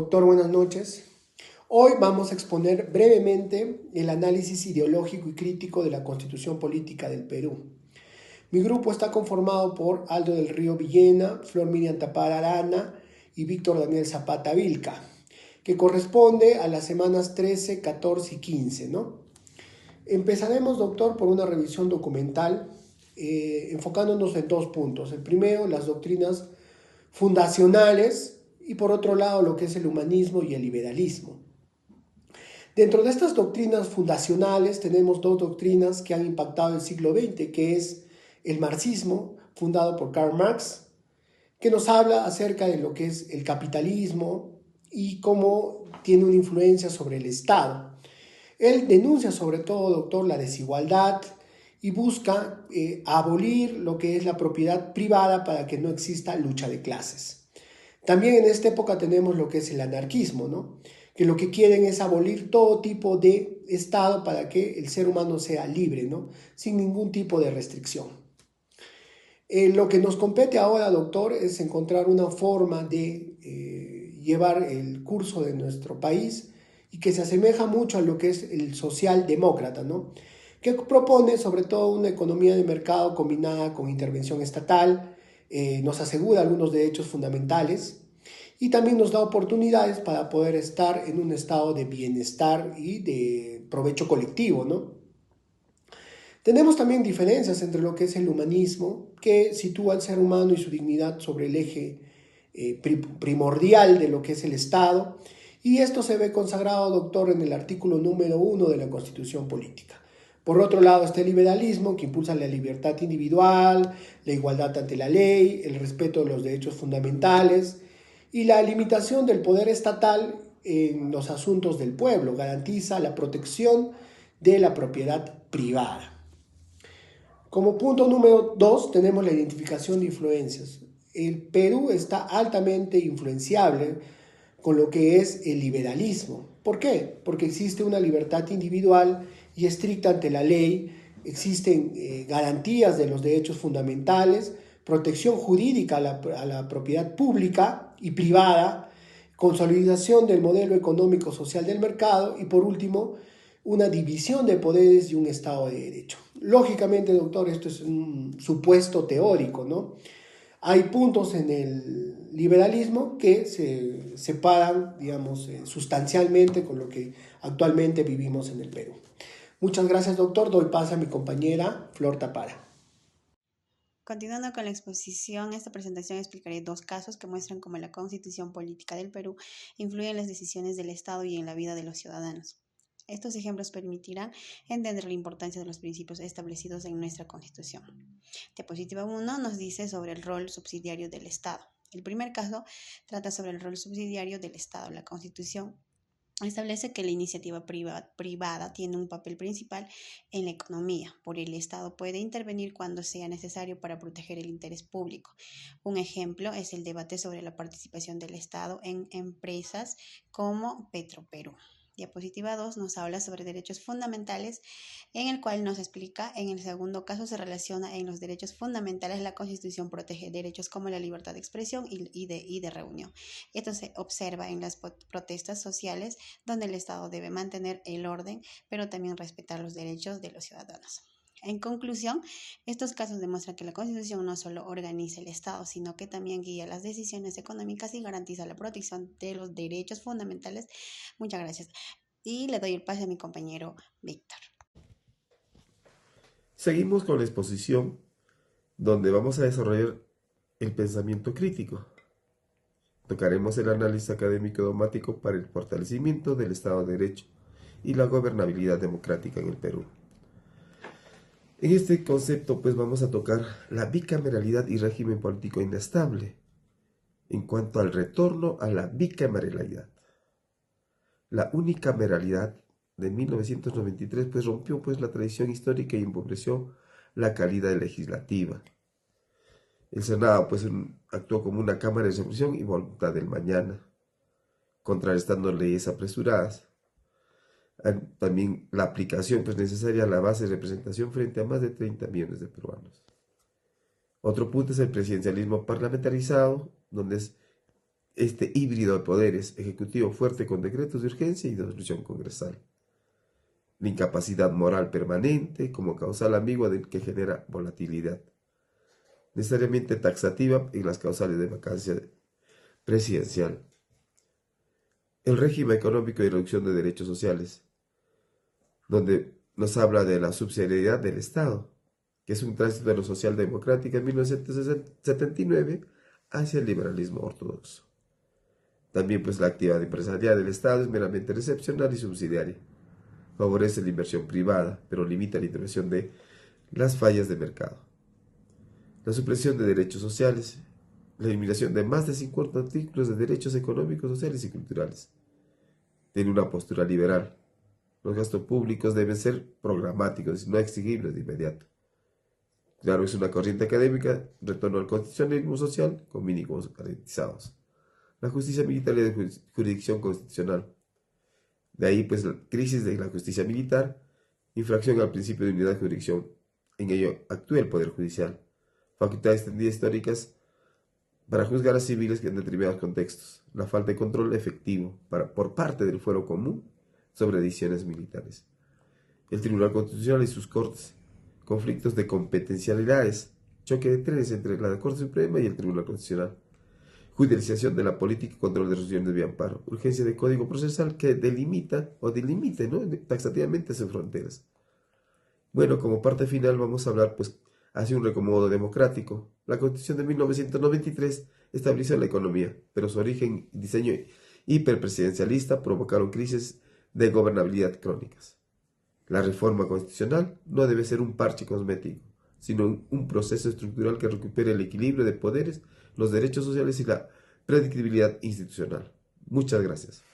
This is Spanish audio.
Doctor, buenas noches. Hoy vamos a exponer brevemente el análisis ideológico y crítico de la Constitución Política del Perú. Mi grupo está conformado por Aldo del Río Villena, Flor Miriam Tapar Arana y Víctor Daniel Zapata Vilca, que corresponde a las semanas 13, 14 y 15, ¿no? Empezaremos, doctor, por una revisión documental enfocándonos en dos puntos. El primero, las doctrinas fundacionales y por otro lado lo que es el humanismo y el liberalismo. Dentro de estas doctrinas fundacionales tenemos dos doctrinas que han impactado el siglo XX, que es el marxismo, fundado por Karl Marx, que nos habla acerca de lo que es el capitalismo y cómo tiene una influencia sobre el Estado. Él denuncia sobre todo, doctor, la desigualdad y busca abolir lo que es la propiedad privada para que no exista lucha de clases. También en esta época tenemos lo que es el anarquismo, ¿no? Que lo que quieren es abolir todo tipo de Estado para que el ser humano sea libre, ¿no? Sin ningún tipo de restricción. Lo que nos compete ahora, doctor, es encontrar una forma de llevar el curso de nuestro país y que se asemeja mucho a lo que es el socialdemócrata, ¿no? Que propone sobre todo una economía de mercado combinada con intervención estatal, nos asegura algunos derechos fundamentales y también nos da oportunidades para poder estar en un estado de bienestar y de provecho colectivo, ¿no? Tenemos también diferencias entre lo que es el humanismo, que sitúa al ser humano y su dignidad sobre el eje primordial de lo que es el Estado, y esto se ve consagrado, doctor, en el artículo número 1 de la Constitución Política. Por otro lado está el liberalismo, que impulsa la libertad individual, la igualdad ante la ley, el respeto de los derechos fundamentales y la limitación del poder estatal en los asuntos del pueblo, garantiza la protección de la propiedad privada. Como punto número 2 tenemos la identificación de influencias. El Perú está altamente influenciable con lo que es el liberalismo. ¿Por qué? Porque existe una libertad individual y estricta ante la ley, existen garantías de los derechos fundamentales, protección jurídica a la propiedad pública y privada, consolidación del modelo económico social del mercado y por último una división de poderes y un Estado de Derecho. Lógicamente, doctor, esto es un supuesto teórico, ¿no? Hay puntos en el liberalismo que se separan, digamos, sustancialmente con lo que actualmente vivimos en el Perú. Muchas gracias, doctor. Doy paso a mi compañera Flor Tapara. Continuando con la exposición, esta presentación explicaré dos casos que muestran cómo la Constitución Política del Perú influye en las decisiones del Estado y en la vida de los ciudadanos. Estos ejemplos permitirán entender la importancia de los principios establecidos en nuestra Constitución. Diapositiva 1 nos dice sobre el rol subsidiario del Estado. El primer caso trata sobre el rol subsidiario del Estado. La Constitución establece que la iniciativa privada tiene un papel principal en la economía. Por el Estado puede intervenir cuando sea necesario para proteger el interés público. Un ejemplo es el debate sobre la participación del Estado en empresas como Petroperú. Diapositiva 2 nos habla sobre derechos fundamentales, en el cual nos explica, en el segundo caso se relaciona en los derechos fundamentales. La Constitución protege derechos como la libertad de expresión y de reunión. Esto se observa en las protestas sociales, donde el Estado debe mantener el orden, pero también respetar los derechos de los ciudadanos. En conclusión, estos casos demuestran que la Constitución no solo organiza el Estado, sino que también guía las decisiones económicas y garantiza la protección de los derechos fundamentales. Muchas gracias. Y le doy el pase a mi compañero Víctor. Seguimos con la exposición donde vamos a desarrollar el pensamiento crítico. Tocaremos el análisis académico dogmático para el fortalecimiento del Estado de Derecho y la gobernabilidad democrática en el Perú. En este concepto pues vamos a tocar la bicameralidad y régimen político inestable en cuanto al retorno a la bicameralidad. La unicameralidad de 1993 pues rompió pues la tradición histórica y empobreció la calidad legislativa. El Senado pues actuó como una cámara de resolución y voluntad del mañana, contrarrestando leyes apresuradas. También la aplicación pues necesaria a la base de representación frente a más de 30 millones de peruanos. Otro punto es el presidencialismo parlamentarizado, donde es este híbrido de poderes, ejecutivo fuerte con decretos de urgencia y de resolución congresal. La incapacidad moral permanente como causal ambigua del que genera volatilidad, necesariamente taxativa en las causales de vacancia presidencial. El régimen económico y reducción de derechos sociales, donde nos habla de la subsidiariedad del Estado, que es un tránsito de lo social democrático en 1979 hacia el liberalismo ortodoxo. También pues la actividad empresarial del Estado es meramente recepcional y subsidiaria. Favorece la inversión privada, pero limita la intervención de las fallas de mercado. La supresión de derechos sociales, la eliminación de más de 50 artículos de derechos económicos, sociales y culturales. Tiene una postura liberal. Los gastos públicos deben ser programáticos y no exigibles de inmediato. Claro, es una corriente académica, retorno al constitucionalismo social con mínimos garantizados. La justicia militar y de jurisdicción constitucional. De ahí, pues, la crisis de la justicia militar, infracción al principio de unidad de jurisdicción. En ello actúa el Poder Judicial. Facultades extendidas históricas para juzgar a civiles en determinados contextos. La falta de control efectivo por parte del fuero común sobre decisiones militares. El Tribunal Constitucional y sus cortes. Conflictos de competencialidades. Choque de trenes entre la Corte Suprema y el Tribunal Constitucional. Judicialización de la política y control de resoluciones de amparo. Urgencia de código procesal que delimite, ¿no?, taxativamente sus fronteras. Bueno, como parte final vamos a hablar pues hacia un reacomodo democrático. La Constitución de 1993 estabilizó la economía, pero su origen y diseño hiperpresidencialista provocaron crisis de gobernabilidad crónicas. La reforma constitucional no debe ser un parche cosmético, sino un proceso estructural que recupere el equilibrio de poderes, los derechos sociales y la predictibilidad institucional. Muchas gracias.